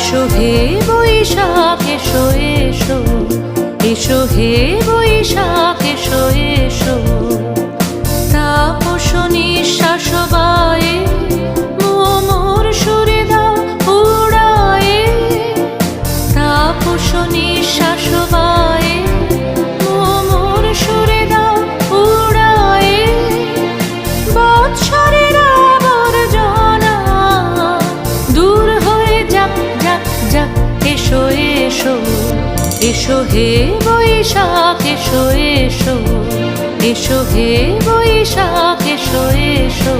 এসো হে বৈশাখ এসো এসো, এসো হে বৈশাখ এসো এসো। তাপস নিঃশ্বাস বায়ে মোর সুরে দাও উড়ায়ে, তাপস নিঃশ্বাস বায়ে মোর সুরে দাও উড়ায়ে। বৎসরের আবর্জনা দূর হয়ে যাক যাক যাক, এসো এসো, এসো হে বৈশাখ এসো এসো, এসো হে বৈশাখ এসো এসো।